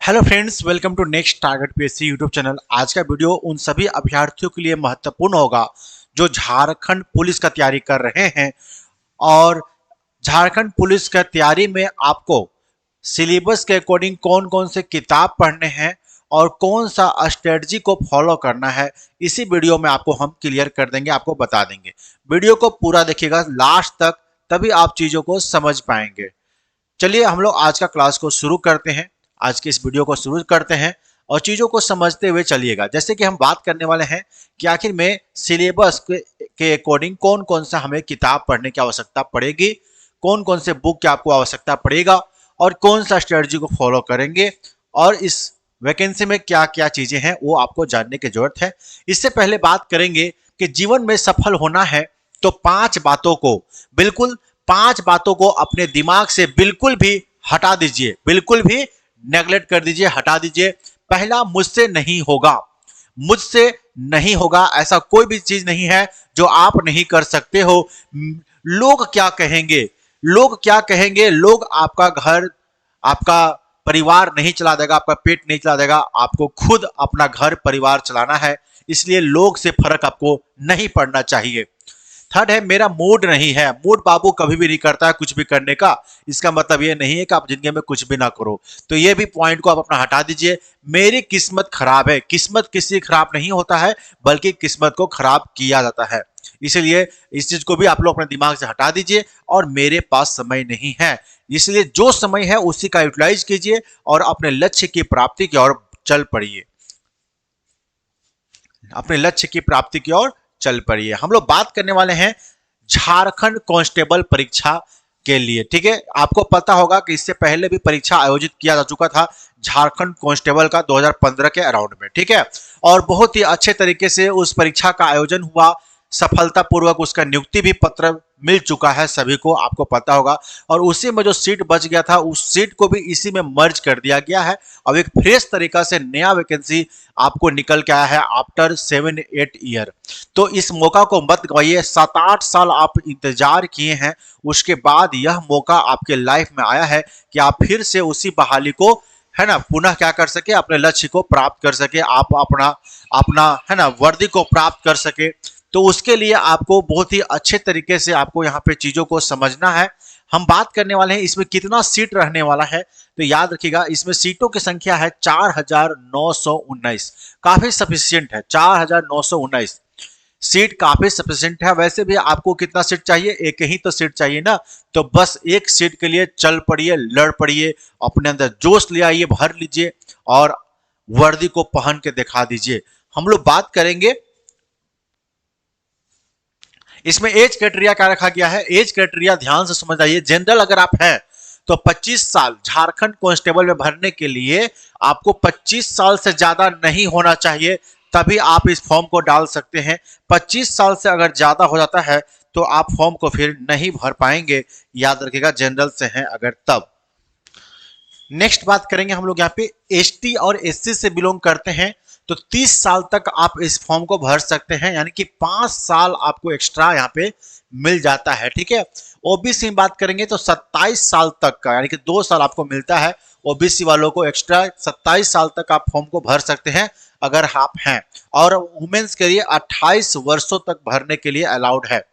Hello friends, welcome to next target PSC YouTube channel. आज का video उन सभी अभ्यर्थियों के लिए महत्वपूर्ण होगा जो झारखंड पुलिस का तैयारी कर रहे हैं। और झारखंड पुलिस का तैयारी में आपको सिलेबस के अकॉर्डिंग कौन कौन से किताब पढ़ने हैं और कौन सा स्ट्रेटजी को फॉलो करना है, इसी वीडियो में आपको हम क्लियर कर देंगे, आपको बता देंगे। वीडियो को पूरा देखिएगा लास्ट तक, तभी आप चीजों को समझ पाएंगे। चलिए हम लोग आज का क्लास को शुरू करते हैं। आज के इस वीडियो को शुरू करते हैं और चीज़ों को समझते हुए चलिएगा। जैसे कि हम बात करने वाले हैं कि आखिर में सिलेबस के अकॉर्डिंग कौन कौन सा हमें किताब पढ़ने की आवश्यकता पड़ेगी, कौन कौन से बुक की आपको आवश्यकता पड़ेगा और कौन सा स्ट्रेटजी को फॉलो करेंगे, और इस वैकेंसी में क्या क्या चीज़ें हैं वो आपको जानने की जरूरत है। इससे पहले बात करेंगे कि जीवन में सफल होना है तो पांच बातों को अपने दिमाग से बिल्कुल भी हटा दीजिए, बिल्कुल भी नेगलेक्ट कर दीजिए, हटा दीजिए। पहला, मुझसे नहीं होगा। मुझसे नहीं होगा ऐसा कोई भी चीज नहीं है जो आप नहीं कर सकते हो। लोग क्या कहेंगे, लोग क्या कहेंगे, लोग आपका घर, आपका परिवार नहीं चला देगा, आपका पेट नहीं चला देगा। आपको खुद अपना घर परिवार चलाना है, इसलिए लोग से फर्क आपको नहीं पड़ना चाहिए। थर्ड है, मेरा मूड नहीं है। मूड बाबू कभी भी नहीं करता है कुछ भी करने का। इसका मतलब ये नहीं है कि आप जिंदगी में कुछ भी ना करो, तो ये भी पॉइंट को आप अपना हटा दीजिए। मेरी किस्मत खराब है। किस्मत किसी खराब नहीं होता है, बल्कि किस्मत को खराब किया जाता है। इसलिए इस चीज को भी आप लोग अपने दिमाग से हटा दीजिए। और मेरे पास समय नहीं है, इसलिए जो समय है उसी का यूटिलाइज कीजिए और अपने लक्ष्य की प्राप्ति की ओर चल पड़िए। अपने लक्ष्य की प्राप्ति की ओर चल पड़िए। हम लोग बात करने वाले हैं झारखंड कांस्टेबल परीक्षा के लिए। ठीक है, आपको पता होगा कि इससे पहले भी परीक्षा आयोजित किया जा चुका था झारखंड कांस्टेबल का 2015 के अराउंड में। ठीक है, और बहुत ही अच्छे तरीके से उस परीक्षा का आयोजन हुआ, सफलतापूर्वक उसका नियुक्ति भी पत्र मिल चुका है सभी को, आपको पता होगा। और उसी में जो सीट बच गया था उस सीट को भी इसी में मर्ज कर दिया गया है। अब एक फ्रेश तरीका से नया वैकेंसी आपको निकल के आया है आफ्टर 7-8 ईयर। तो इस मौका को मत गवाइए। 7-8 साल आप इंतजार किए हैं, उसके बाद यह मौका आपके लाइफ में आया है कि आप फिर से उसी बहाली को, है ना, पुनः क्या कर सके, अपने लक्ष्य को प्राप्त कर सके, आप अपना अपना है ना वर्दी को प्राप्त कर सके। तो उसके लिए आपको बहुत ही अच्छे तरीके से आपको यहाँ पे चीजों को समझना है। हम बात करने वाले हैं इसमें कितना सीट रहने वाला है, तो याद रखिएगा इसमें सीटों की संख्या है 4919। काफी सफिशियंट है, 4919 सीट काफी सफिशियंट है। वैसे भी आपको कितना सीट चाहिए, एक ही तो सीट चाहिए ना, तो बस एक सीट के लिए चल पड़िए, लड़ पड़िए, अपने अंदर जोश ले आइए, भर लीजिए और वर्दी को पहन के दिखा दीजिए। हम लोग बात करेंगे इसमें एज क्राइटेरिया क्या रखा गया है। एज क्राइटेरिया ध्यान से समझ आइए। जनरल अगर आप हैं तो 25 साल, झारखंड कांस्टेबल में भरने के लिए आपको 25 साल से ज्यादा नहीं होना चाहिए, तभी आप इस फॉर्म को डाल सकते हैं। 25 साल से अगर ज्यादा हो जाता है तो आप फॉर्म को फिर नहीं भर पाएंगे, याद रखिएगा, जनरल से हैं अगर तब। नेक्स्ट बात करेंगे हम लोग यहाँ पे एसटी और एससी से बिलोंग करते हैं तो 30 साल तक आप इस फॉर्म को भर सकते हैं, यानी कि 5 साल आपको एक्स्ट्रा यहाँ पे मिल जाता है। ठीक है, ओबीसी में बात करेंगे तो 27 साल तक का, यानी कि 2 साल आपको मिलता है ओबीसी वालों को एक्स्ट्रा। 27 साल तक आप फॉर्म को भर सकते हैं अगर आप हैं। और वुमेन्स के लिए 28 वर्षों तक भरने के लिए अलाउड है।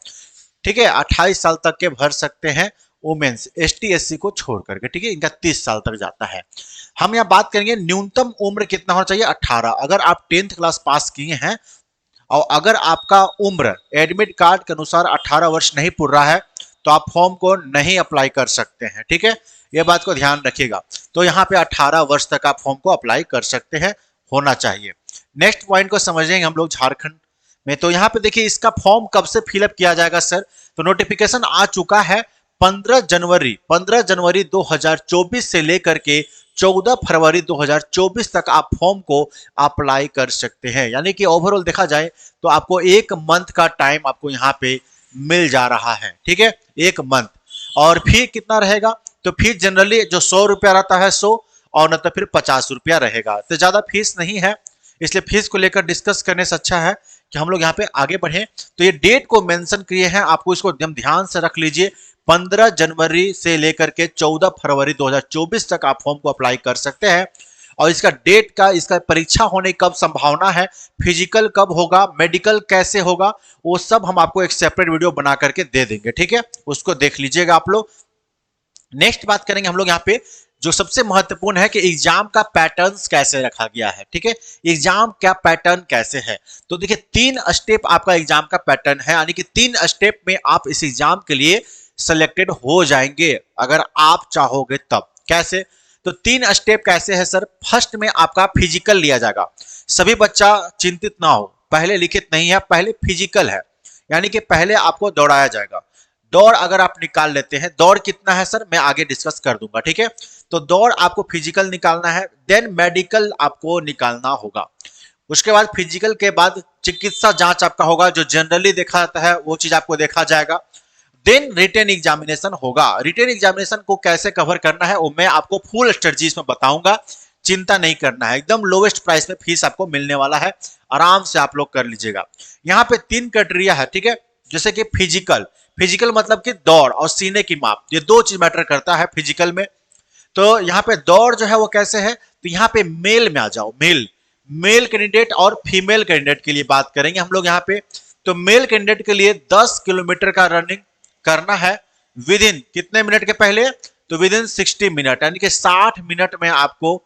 ठीक है, 28 साल तक के भर सकते हैं वुमेन्स, एसटी एससी को छोड़ करके। ठीक है, इनका 30 साल तक जाता है। हम यहाँ बात करेंगे न्यूनतम उम्र कितना होना चाहिए, 18। अगर आप 10th क्लास पास किए हैं और अगर आपका उम्र एडमिट कार्ड के अनुसार 18 वर्ष नहीं पूरा रहा है तो आप फॉर्म को नहीं अप्लाई कर सकते हैं। ठीक है, ये बात को ध्यान रखिएगा। तो यहाँ पे 18 वर्ष तक आप फॉर्म को अप्लाई कर सकते हैं, होना चाहिए। नेक्स्ट पॉइंट को समझेंगे हम लोग झारखंड में। तो यहाँ पे देखिए इसका फॉर्म कब से फिलअप किया जाएगा सर, तो नोटिफिकेशन आ चुका है 15 जनवरी 2024 से लेकर के 14 फरवरी 2024 तक आप फॉर्म को अप्लाई कर सकते हैं। यानी कि ओवरऑल देखा जाए तो आपको 1 मंथ का टाइम आपको यहाँ पे मिल जा रहा है। ठीक है, 1 मंथ। और फी कितना रहेगा, तो फीस जनरली जो 100 रुपया रहता है 100, और न तो फिर 50 रुपया रहेगा। तो ज्यादा फीस नहीं है, इसलिए फीस को लेकर डिस्कस करने से अच्छा है कि हम लोग यहाँ पे आगे बढ़े। तो ये डेट को मेंशन किए हैं, आपको इसको एकदम ध्यान से रख लीजिए। 15 जनवरी से लेकर के 14 फरवरी 2024 तक आप फॉर्म को अप्लाई कर सकते हैं। और इसका डेट का, इसका परीक्षा होने कब संभावना है, फिजिकल कब होगा, मेडिकल कैसे होगा, वो सब हम आपको एक सेपरेट वीडियो बना करके दे देंगे, ठीक है, उसको देख लीजिएगा आप लोग। नेक्स्ट बात करेंगे हम लोग यहाँ पे जो सबसे महत्वपूर्ण है कि एग्जाम का पैटर्न कैसे रखा गया है, ठीक है, एग्जाम का पैटर्न कैसे है। तो देखिए 3 स्टेप आपका एग्जाम का पैटर्न है, यानी कि 3 स्टेप में आप इस एग्जाम के लिए सिलेक्टेड हो जाएंगे अगर आप चाहोगे तब। कैसे? तो 3 स्टेप कैसे है सर? फर्स्ट में आपका फिजिकल लिया जाएगा। सभी बच्चा चिंतित ना हो, पहले लिखित नहीं है, पहले फिजिकल है, यानी कि पहले आपको दौड़ाया जाएगा। दौड़ अगर आप निकाल लेते हैं, दौड़ कितना है सर मैं आगे डिस्कस कर दूंगा, ठीक है। तो दौड़ आपको फिजिकल निकालना है, देन मेडिकल आपको निकालना होगा। उसके बाद फिजिकल के बाद चिकित्सा जांच आपका होगा, जो जनरली देखा जाता है वो चीज आपको देखा जाएगा। देन रिटेन एग्जामिनेशन होगा। रिटेन एग्जामिनेशन को कैसे कवर करना है वो मैं आपको फुल स्ट्रेटजीज में बताऊंगा, चिंता नहीं करना है, एकदम लोवेस्ट प्राइस में फीस आपको मिलने वाला है, आराम से आप लोग कर लीजिएगा। यहाँ पे 3 क्राइटेरिया है, ठीक है, जैसे कि फिजिकल, फिजिकल मतलब कि दौड़ और सीने की माप, ये 2 चीज मैटर करता है फिजिकल में। तो यहाँ पे दौड़ जो है वो कैसे है, तो यहाँ पे मेल में आ जाओ, मेल कैंडिडेट और फीमेल कैंडिडेट के लिए बात करेंगे हम लोग यहाँ पे। तो मेल कैंडिडेट के लिए 10 किलोमीटर का रनिंग करना है विद इन कितने मिनट के पहले, तो विद इन 60 मिनट, यानी कि 60 मिनट में आपको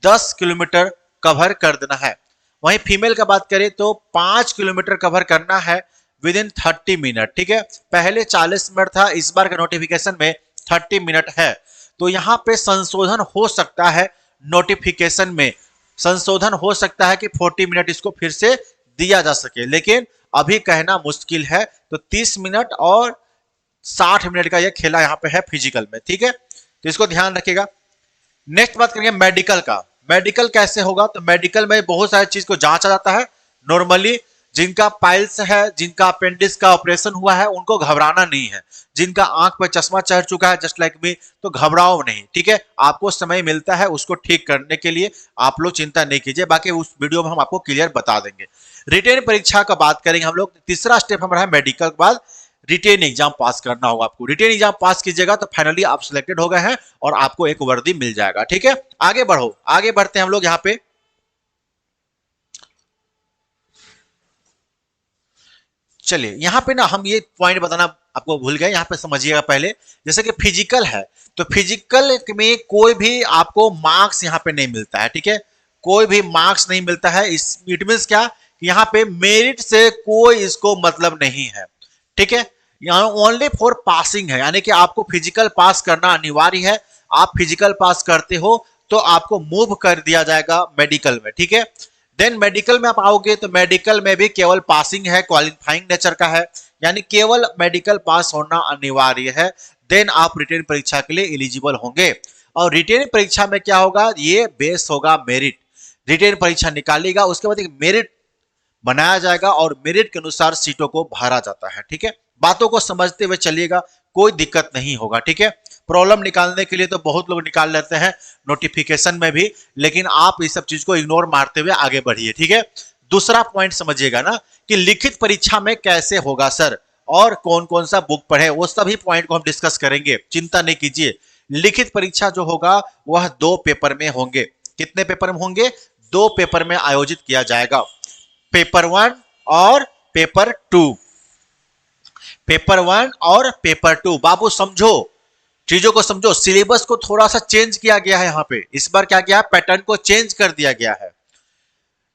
10 किलोमीटर कवर कर देना है। वहीं फीमेल का बात करें तो 5 किलोमीटर कवर करना है विद इन 30 मिनट, ठीक है, पहले 40 मिनट था, इस बार के नोटिफिकेशन में 30 मिनट है। तो यहाँ पे संशोधन हो सकता है, नोटिफिकेशन में संशोधन हो सकता है कि 40 मिनट इसको फिर से दिया जा सके, लेकिन अभी कहना मुश्किल है। तो 30 मिनट और 60 मिनट का यह खेला यहाँ पे है फिजिकल में, ठीक है, तो इसको ध्यान रखिएगा। नेक्स्ट बात करेंगे मेडिकल का। मेडिकल कैसे होगा, तो मेडिकल में बहुत सारी चीज को जांचा जाता है। नॉर्मली जिनका पाइल्स है, जिनका अपेंडिक्स का ऑपरेशन हुआ है, उनको घबराना नहीं है। जिनका आंख पर चश्मा चढ़ चुका है जस्ट लाइक मी, तो घबराओ नहीं, ठीक है, आपको समय मिलता है उसको ठीक करने के लिए, आप लोग चिंता नहीं कीजिए, बाकी उस वीडियो में हम आपको क्लियर बता देंगे। रिटेन परीक्षा का बात करेंगे हम लोग। तीसरा स्टेप हमारा है मेडिकल के बाद रिटेन एग्जाम पास करना होगा आपको। रिटेन एग्जाम पास कीजिएगा तो फाइनली आप सिलेक्टेड हो गए हैं और आपको एक वर्दी मिल जाएगा, ठीक है। आगे बढ़ो, आगे बढ़ते हैं हम लोग यहाँ पे। चलिए यहाँ पे ना हम ये पॉइंट बताना आपको भूल गए, यहाँ पे समझिएगा पहले। जैसे कि फिजिकल है, तो फिजिकल में कोई भी आपको मार्क्स यहाँ पे नहीं मिलता है, ठीक है, कोई भी मार्क्स नहीं मिलता है। इस इट मींस क्या कि यहाँ पे मेरिट से कोई इसको मतलब नहीं है, ठीक है, यहाँ ओनली फॉर पासिंग है, यानी कि आपको फिजिकल पास करना अनिवार्य है। आप फिजिकल पास करते हो तो आपको मूव कर दिया जाएगा मेडिकल में, ठीक है। देन मेडिकल में आप आओगे तो मेडिकल में भी केवल पासिंग है, क्वालिफाइंग नेचर का है, यानी केवल मेडिकल पास होना अनिवार्य है। देन आप रिटेन परीक्षा के लिए एलिजिबल होंगे। और रिटेन परीक्षा में क्या होगा, ये बेस होगा मेरिट। रिटेन परीक्षा निकालेगा, उसके बाद एक मेरिट बनाया जाएगा और मेरिट के अनुसार सीटों को भरा जाता है, ठीक है। बातों को समझते हुए चलिएगा, कोई दिक्कत नहीं होगा, ठीक है। प्रॉब्लम निकालने के लिए तो बहुत लोग निकाल लेते हैं नोटिफिकेशन में भी, लेकिन आप इस सब चीज को इग्नोर मारते हुए आगे बढ़िए, ठीक है। दूसरा पॉइंट समझिएगा ना कि लिखित परीक्षा में कैसे होगा सर, और कौन कौन सा बुक पढ़े, वो सभी पॉइंट को हम डिस्कस करेंगे, चिंता नहीं कीजिए। लिखित परीक्षा जो होगा वह 2 पेपर में होंगे। कितने पेपर में होंगे? 2 पेपर में आयोजित किया जाएगा, पेपर 1 और पेपर 2। पेपर 1 और पेपर 2, बाबू समझो, चीजों को समझो। सिलेबस को थोड़ा सा चेंज किया गया है यहाँ पे, इस बार क्या किया है, पैटर्न को चेंज कर दिया गया है,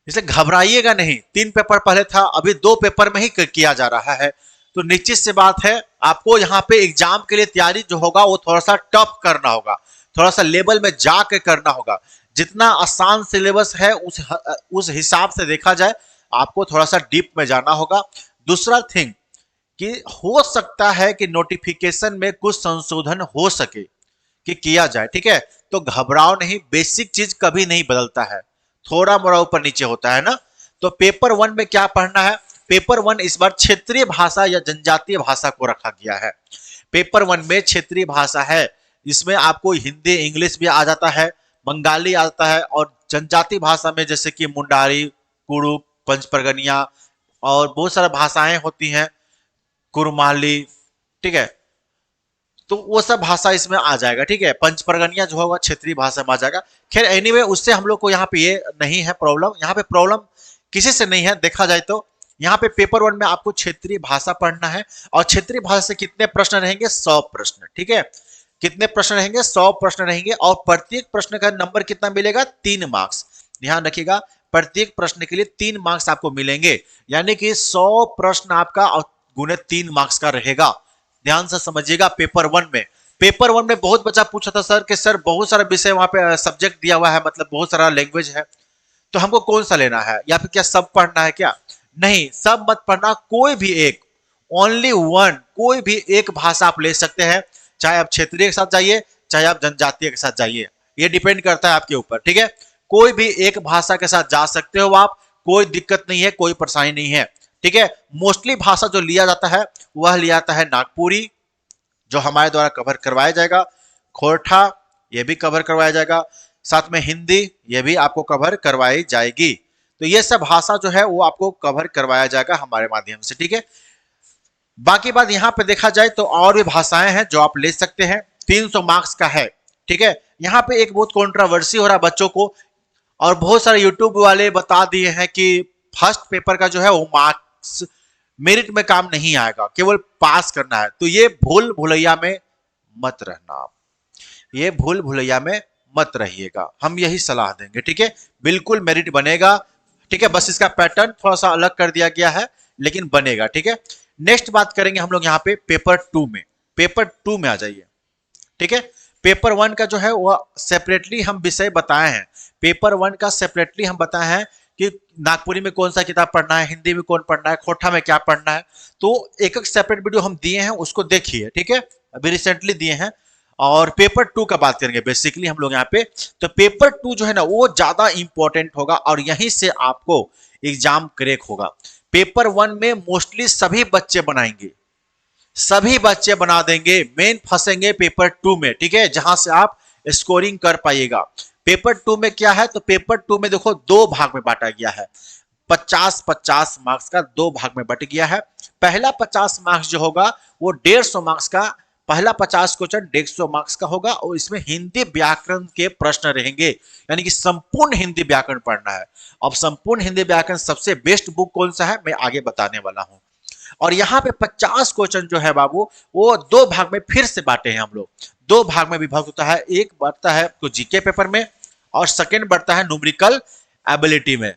इसलिए घबराइएगा नहीं। 3 पेपर पहले था, अभी 2 पेपर में ही किया जा रहा है। तो निश्चित से बात है, आपको यहाँ पे एग्जाम के लिए तैयारी जो होगा वो थोड़ा सा टफ करना होगा, थोड़ा सा लेवल में जाके करना होगा। जितना आसान सिलेबस है उस हिसाब से देखा जाए, आपको थोड़ा सा डीप में जाना होगा। दूसरा थिंग कि हो सकता है कि नोटिफिकेशन में कुछ संशोधन हो सके कि किया जाए, ठीक है, तो घबराओ नहीं, बेसिक चीज कभी नहीं बदलता है, थोड़ा मोड़ा ऊपर नीचे होता है ना। तो पेपर 1 में क्या पढ़ना है, पेपर 1 इस बार क्षेत्रीय भाषा या जनजातीय भाषा को रखा गया है। पेपर 1 में क्षेत्रीय भाषा है, इसमें आपको हिंदी इंग्लिश भी आ जाता है, बंगाली आता है, और जनजातीय भाषा में जैसे कि मुंडारी, कुड़ुक, पंचपरगनिया और बहुत सारी भाषाएं होती हैं, कुरमाली, ठीक है। तो वो सब भाषा इसमें आ जाएगा, ठीक है। पंचपरगनिया जो होगा क्षेत्रीय भाषा में आ जाएगा। खैर एनीवे उससे हम लोग को यहाँ पे ये नहीं है प्रॉब्लम, यहाँ पे प्रॉब्लम किसी से नहीं है। देखा जाए तो यहाँ पे पेपर 1 में आपको क्षेत्रीय भाषा पढ़ना है और क्षेत्रीय भाषा से कितने प्रश्न रहेंगे, 100 प्रश्न, ठीक है। कितने प्रश्न रहेंगे, 100 प्रश्न रहेंगे और प्रत्येक प्रश्न का नंबर कितना मिलेगा, 3 मार्क्स। ध्यान रखिएगा, प्रत्येक प्रश्न के लिए 3 मार्क्स आपको मिलेंगे, यानी कि 100 प्रश्न आपका गुणे 3 मार्क्स का रहेगा। ध्यान से समझिएगा। पेपर 1 में, पेपर 1 में बहुत बच्चा पूछा था सर कि सर बहुत सारा विषय वहां पे सब्जेक्ट दिया हुआ है, मतलब बहुत सारा लैंग्वेज है, तो हमको कौन सा लेना है, या फिर क्या सब पढ़ना है क्या? नहीं, सब मत पढ़ना, कोई भी एक, ओनली वन, कोई भी एक भाषा आप ले सकते हैं। चाहे आप क्षेत्रीय के साथ जाइए, चाहे आप जनजातीय के साथ जाइए, ये डिपेंड करता है आपके ऊपर, ठीक है। कोई भी एक भाषा के साथ जा सकते हो आप, कोई दिक्कत नहीं है, कोई परेशानी नहीं है, ठीक है। मोस्टली भाषा जो लिया जाता है वह लिया जाता है नागपुरी, जो हमारे द्वारा कवर करवाया जाएगा, खोरठा ये भी कवर करवाया जाएगा, साथ में हिंदी ये भी आपको कवर करवाई जाएगी। तो ये सब भाषा जो है वो आपको कवर करवाया जाएगा हमारे माध्यम से, ठीक है। बाकी बात यहाँ पे देखा जाए तो और भी भाषाएं हैं जो आप ले सकते हैं, 300 मार्क्स का है, ठीक है। यहाँ पे एक बहुत कंट्रोवर्सी हो रहा है बच्चों को, और बहुत सारे यूट्यूब वाले बता दिए हैं कि फर्स्ट पेपर का जो है वो मार्क्स मेरिट में काम नहीं आएगा, केवल पास करना है। तो ये भूल भुलैया में मत रहना आप, ये भूल भुलैया में मत रहिएगा, हम यही सलाह देंगे, ठीक है। बिल्कुल मेरिट बनेगा, ठीक है, बस इसका पैटर्न थोड़ा सा अलग कर दिया गया है, लेकिन बनेगा, ठीक है। नेक्स्ट बात करेंगे हम लोग यहाँ पे पेपर 2 में, पेपर 2 में आ जाइए, ठीक है। पेपर 1 का जो है वो सेपरेटली हम विषय बताए हैं, पेपर 1 का सेपरेटली हम बताए हैं कि नागपुरी में कौन सा किताब पढ़ना है, हिंदी में कौन पढ़ना है, खोरठा में क्या पढ़ना है, तो एक एक सेपरेट वीडियो हम दिए हैं, उसको देखिए, ठीक है, अभी रिसेंटली दिए हैं। और पेपर 2 का बात करेंगे बेसिकली हम लोग यहाँ पे। तो पेपर 2 जो है ना वो ज्यादा इंपॉर्टेंट होगा और यहीं से आपको एग्जाम क्रैक होगा। पेपर 1 में मोस्टली सभी बच्चे बनाएंगे, सभी बच्चे बना देंगे, मेन फंसेंगे पेपर 2 में, ठीक है, जहां से आप स्कोरिंग कर पाइएगा। पेपर 2 में क्या है, तो पेपर 2 में देखो 2 भाग में बांटा गया है, 50-50 मार्क्स का 2 भाग में बट गया है। पहला 50 मार्क्स जो होगा वो 150 मार्क्स का, पहला 50 क्वेश्चन 150 मार्क्स का होगा और इसमें हिंदी व्याकरण के प्रश्न रहेंगे, यानी कि संपूर्ण हिंदी व्याकरण पढ़ना है। अब संपूर्ण हिंदी व्याकरण सबसे बेस्ट बुक कौन सा है मैं आगे बताने वाला हूं। और यहाँ पे 50 क्वेश्चन जो है बाबू वो 2 भाग में फिर से बांटे हैं हम लोग, 2 भाग में विभाग होता है, एक बढ़ता है तो जीके पेपर में और सेकंड बढ़ता है न्यूमेरिकल एबिलिटी में,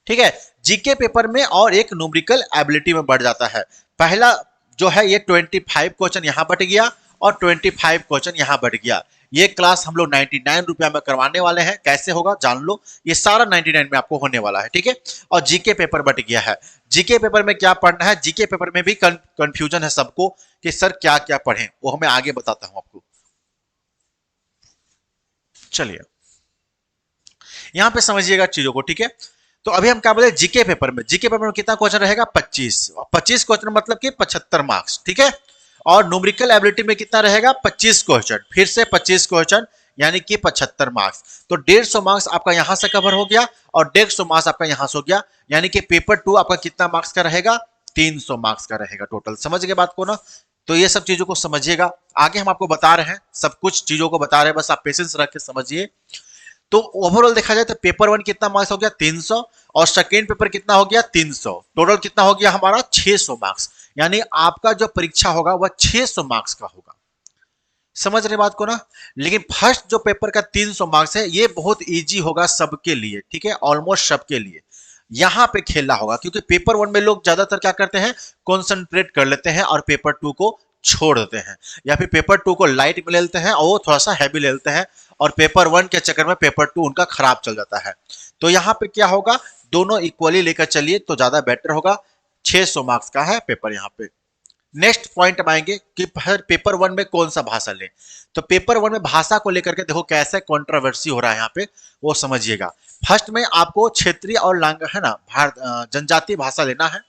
ठीक है। जीके पेपर में और एक न्यूमेरिकल एबिलिटी में बढ़ जाता है। पहला जो है ये 25 क्वेश्चन यहां बढ़ गया और 25 क्वेश्चन यहां बढ़ गया। ये क्लास हम लोग 99 रुपया में करवाने वाले हैं, कैसे होगा जान लो, ये सारा 99 में आपको होने वाला है, ठीक है। और जीके पेपर बढ़ गया है, जीके पेपर में क्या पढ़ना है, जीके पेपर में भी कंफ्यूजन है सबको कि सर क्या क्या पढ़ें, वो हमें आगे बताता हूं आपको। चलिए यहां पे समझिएगा चीजों को, ठीक है। तो अभी हम क्या बोले, जीके पेपर में, जीके पेपर में कितना क्वेश्चन रहेगा, 25 क्वेश्चन मतलब कि 75 मार्क्स, ठीक है। और न्यूमेरिकल एबिलिटी में कितना रहेगा, 25 क्वेश्चन, फिर से 25 क्वेश्चन यानी कि 75 मार्क्स। तो 150 मार्क्स आपका यहां से कवर हो गया और 150 मार्क्स आपका यहां से हो गया, यानी कि पेपर 2 आपका कितना मार्क्स का रहेगा, 300 मार्क्स का रहेगा टोटल। समझ गए बात को ना। तो ये सब चीजों को समझिएगा, आगे हम आपको बता रहे हैं, सब कुछ चीजों को बता रहे हैं, बस आप पेशेंस रख के समझिए। तो ओवरऑल देखा जाए तो पेपर 1 कितना मार्क्स हो गया, 300, और सेकेंड पेपर कितना हो गया, 300, टोटल कितना हो गया हमारा 600 मार्क्स, यानी आपका जो परीक्षा होगा वह 600 मार्क्स का होगा। समझ रहे बात को ना। लेकिन फर्स्ट जो पेपर का 300 मार्क्स है ये बहुत इजी होगा सबके लिए, ठीक है, ऑलमोस्ट सबके लिए। यहां पे खेलना होगा क्योंकि पेपर 1 में लोग ज्यादातर क्या करते हैं, कॉन्सेंट्रेट कर लेते हैं और पेपर 2 को छोड़ देते हैं, या फिर पेपर 2 को लाइट में ले लेते हैं और वो थोड़ा सा हैवी ले लेते हैं और पेपर 1 के चक्कर में पेपर 2 उनका खराब चल जाता है। तो यहाँ पे क्या होगा, दोनों इक्वली लेकर चलिए तो ज्यादा बेटर होगा। 600 मार्क्स का है पेपर यहाँ पे। नेक्स्ट पॉइंट हम आएंगे कि पेपर 1 में कौन सा भाषा लें। तो पेपर 1 में भाषा को लेकर के देखो कैसे कंट्रोवर्सी हो रहा है यहाँ पे, वो समझिएगा। फर्स्ट में आपको क्षेत्रीय और है ना जनजातीय भाषा लेना है,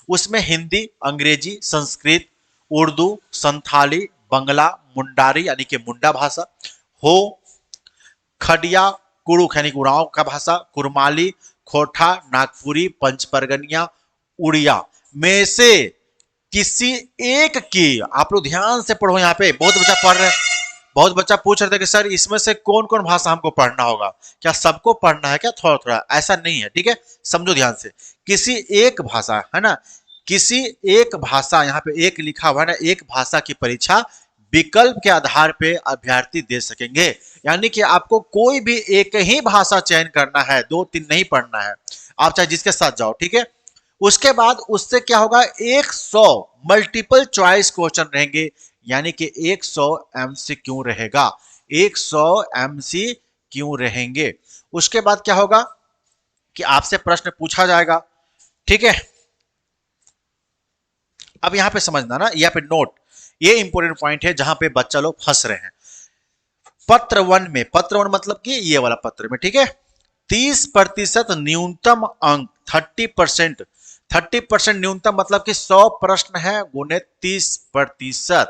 उसमें हिंदी, अंग्रेजी, संस्कृत, उर्दू, संथाली, बंगला, मुंडारी यानी कि मुंडा भाषा, हो, खडिया, कुरुख यानी उरांव का भाषा, कुरमाली, खोरठा, नागपुरी, पंचपरगनिया, उड़िया में से किसी एक की, आप लोग ध्यान से पढ़ो, यहाँ पे बहुत बच्चा पढ़ रहे हैं, बहुत बच्चा पूछ रहे थे कि सर इसमें से कौन कौन भाषा हमको पढ़ना होगा, क्या सबको पढ़ना है क्या, थोड़ा थोड़ा, ऐसा नहीं है, ठीक है, समझो ध्यान से। किसी एक भाषा है ना, किसी एक भाषा, यहाँ पे एक लिखा हुआ है ना, एक भाषा की परीक्षा विकल्प के आधार पे अभ्यर्थी दे सकेंगे, यानी कि आपको कोई भी एक ही भाषा चयन करना है, 2-3 नहीं पढ़ना है, आप चाहे जिसके साथ जाओ, ठीक है। उसके बाद उससे क्या होगा, 100 मल्टीपल चॉइस क्वेश्चन रहेंगे, यानी कि 100 एमसीक्यू रहेगा, 100 एमसीक्यू रहेंगे। उसके बाद क्या होगा कि आपसे प्रश्न पूछा जाएगा, ठीक है। अब यहां पे समझना ना, यहाँ पे नोट, ये इंपॉर्टेंट पॉइंट है जहां पे बच्चा लोग फंस रहे हैं। पत्र 1 में, पत्र 1 मतलब कि ये वाला पत्र में, ठीक है, 30% न्यूनतम अंक, 30%, 30% न्यूनतम मतलब कि 100 प्रश्न है गुने 30%,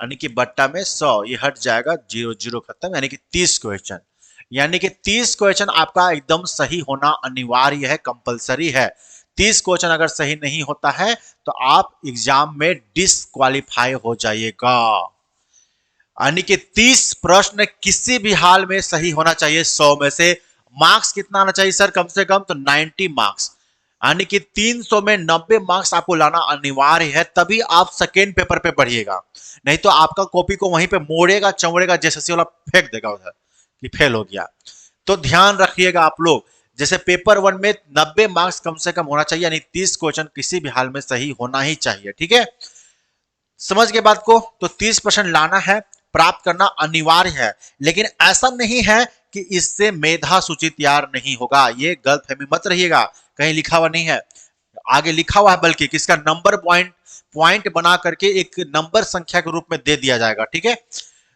यानी कि बट्टा में 100, ये हट जाएगा, 0 0 खत्म, यानी कि 30 क्वेश्चन, यानी कि 30 क्वेश्चन आपका एकदम सही होना अनिवार्य है, कंपलसरी है। 30 क्वेश्चन अगर सही नहीं होता है तो आप एग्जाम में डिसक्वालीफाई हो जाइएगा, यानी कि 30 प्रश्न किसी भी हाल में सही होना चाहिए। 100 में से मार्क्स कितना आना चाहिए सर, कम से कम तो 90 मार्क्स, यानी कि 300 में 90 मार्क्स आपको लाना अनिवार्य है, तभी आप सेकेंड पेपर पे बढ़िएगा, नहीं तो आपका कॉपी को वहीं पे मोड़ेगा चमड़ेगा, जैसे वाला फेंक देगा उधर कि फेल हो गया। तो ध्यान रखिएगा आप लोग, जैसे पेपर 1 में 90 मार्क्स कम से कम होना चाहिए, यानी 30 क्वेश्चन किसी भी हाल में सही होना ही चाहिए, ठीक है, समझ के बात को। तो 30% लाना है, प्राप्त करना अनिवार्य है, लेकिन ऐसा नहीं है कि इससे मेधा सूची तैयार नहीं होगा, ये गलतफहमी मत रहिएगा, कहीं लिखा हुआ नहीं है, आगे लिखा हुआ है, बल्कि किसका नंबर पॉइंट बना करके एक नंबर संख्या के रूप में दे दिया जाएगा, ठीक है,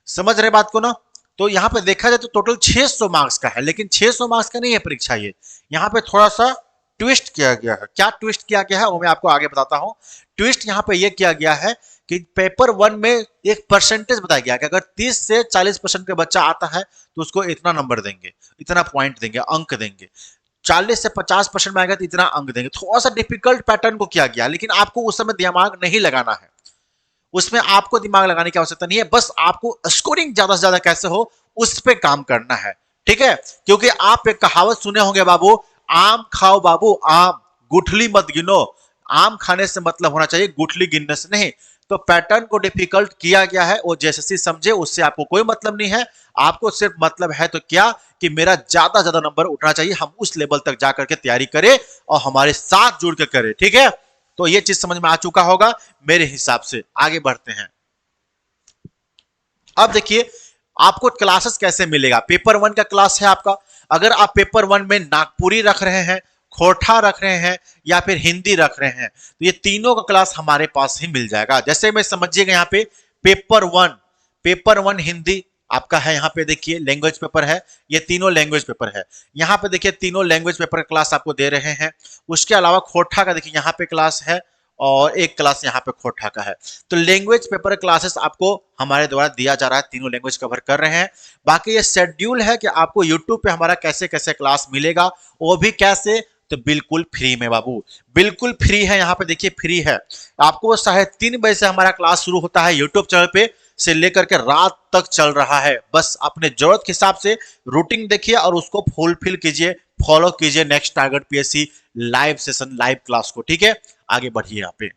समझ रहे बात को ना। तो यहां पे देखा जाए तो टोटल 600 मार्क्स का है, लेकिन 600 मार्क्स का नहीं है परीक्षा, ये यहां पे थोड़ा सा ट्विस्ट किया गया है। क्या ट्विस्ट किया गया है वो मैं आपको आगे बताता हूं। ट्विस्ट यहां पे ये किया गया है कि पेपर 1 में एक परसेंटेज बताया गया कि अगर 30 से 40% का बच्चा आता है तो उसको इतना नंबर देंगे, इतना पॉइंट देंगे, अंक देंगे, 40 से 50% में आएगा तो इतना अंक देंगे। थोड़ा सा डिफिकल्ट पैटर्न को किया गया, लेकिन आपको उस समय दिमाग नहीं लगाना है, उसमें आपको दिमाग लगाने की आवश्यकता नहीं है, बस आपको स्कोरिंग ज्यादा से ज्यादा कैसे हो उस पर काम करना है, ठीक है। क्योंकि आप एक कहावत सुने होंगे बाबू, आम खाओ बाबू आम, गुठली मत गिनो, आम खाने से मतलब होना चाहिए, गुठली गिनने से नहीं। तो पैटर्न को डिफिकल्ट किया गया है, वो जैसे समझे, उससे आपको कोई मतलब नहीं है, आपको सिर्फ मतलब है तो क्या कि मेरा ज्यादा ज्यादा नंबर उठना चाहिए, हम उस लेवल तक जाकर के तैयारी करें और हमारे साथ जुड़ के करें, ठीक है। तो ये चीज समझ में आ चुका होगा मेरे हिसाब से, आगे बढ़ते हैं। अब देखिए आपको क्लासेस कैसे मिलेगा। पेपर 1 का क्लास है आपका, अगर आप पेपर 1 में नागपुरी रख रहे हैं, खोरठा रख रहे हैं या फिर हिंदी रख रहे हैं, तो ये तीनों का क्लास हमारे पास ही मिल जाएगा। जैसे मैं समझिएगा यहाँ पे पेपर 1 हिंदी आपका है, यहाँ पे देखिए लैंग्वेज पेपर है, ये तीनों लैंग्वेज पेपर है, यहाँ पे देखिए तीनों लैंग्वेज पेपर का क्लास आपको दे रहे हैं। उसके अलावा खोरठा का देखिए यहाँ पे क्लास है और एक क्लास यहाँ पे खोरठा का है। तो लैंग्वेज पेपर क्लासेस आपको हमारे द्वारा दिया जा रहा है, तीनों लैंग्वेज कवर कर रहे हैं। बाकी ये शेड्यूल है कि आपको यूट्यूब पे हमारा कैसे कैसे क्लास मिलेगा, वो भी कैसे, तो बिल्कुल फ्री में बाबू, बिल्कुल फ्री है, यहाँ पे देखिए फ्री है। आपको 3:30 बजे से हमारा क्लास शुरू होता है यूट्यूब चैनल पे, से लेकर के रात तक चल रहा है। बस अपने जरूरत के हिसाब से रूटीन देखिए और उसको फुलफिल कीजिए, फॉलो कीजिए next target PSC live session, live class को, ठीक है। आगे बढ़िए यहाँ पे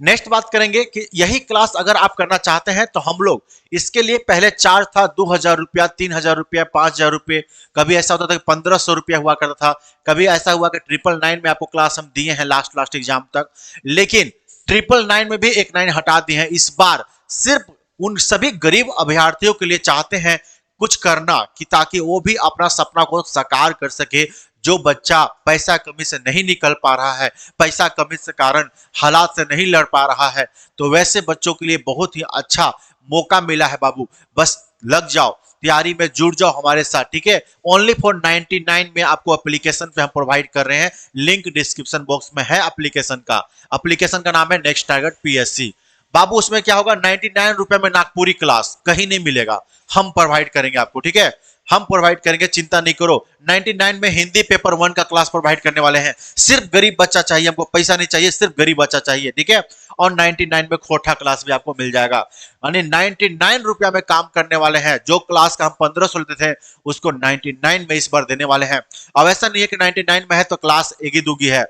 नेक्स्ट बात करेंगे कि यही क्लास अगर आप करना चाहते हैं तो हम लोग इसके लिए पहले चार्ज था 2000 रुपया, 3000 रुपया, 5000 रुपये, कभी ऐसा होता था कि 1500 रुपया हुआ करता था, कभी ऐसा हुआ कि 999 में आपको क्लास हम दिए हैं लास्ट एग्जाम तक, लेकिन 999 में भी एक 9 हटा दिए हैं। इस बार सिर्फ उन सभी गरीब अभ्यर्थियों के लिए चाहते हैं कुछ करना कि ताकि वो भी अपना सपना को साकार कर सके। जो बच्चा पैसा कमी से नहीं निकल पा रहा है, पैसा कमी से कारण हालात से नहीं लड़ पा रहा है, तो वैसे बच्चों के लिए बहुत ही अच्छा मौका मिला है बाबू। बस लग जाओ, तैयारी में जुड़ जाओ हमारे साथ, ठीक है। ओनली फॉर 99 में आपको एप्लीकेशन पे हम प्रोवाइड कर रहे हैं, लिंक डिस्क्रिप्शन बॉक्स में है एप्लीकेशन का नाम है नेक्स्ट टारगेट पीएससी बाबू। उसमें क्या होगा, 99 रुपए में नागपुरी क्लास कहीं नहीं मिलेगा, हम प्रोवाइड करेंगे आपको, ठीक है। हम प्रोवाइड करेंगे, चिंता नहीं करो। 99 में हिंदी पेपर 1 का क्लास प्रोवाइड करने वाले हैं। सिर्फ गरीब बच्चा चाहिए, हमको पैसा नहीं चाहिए, सिर्फ गरीब बच्चा चाहिए, ठीक है। और 99 में खोटा क्लास भी आपको मिल जाएगा, यानी 99 रुपया में काम करने वाले हैं। जो क्लास का हम 1500 लेते थे उसको 99 में इस बार देने वाले हैं। अब ऐसा नहीं है कि 99 में है तो क्लास एगी दूगी है,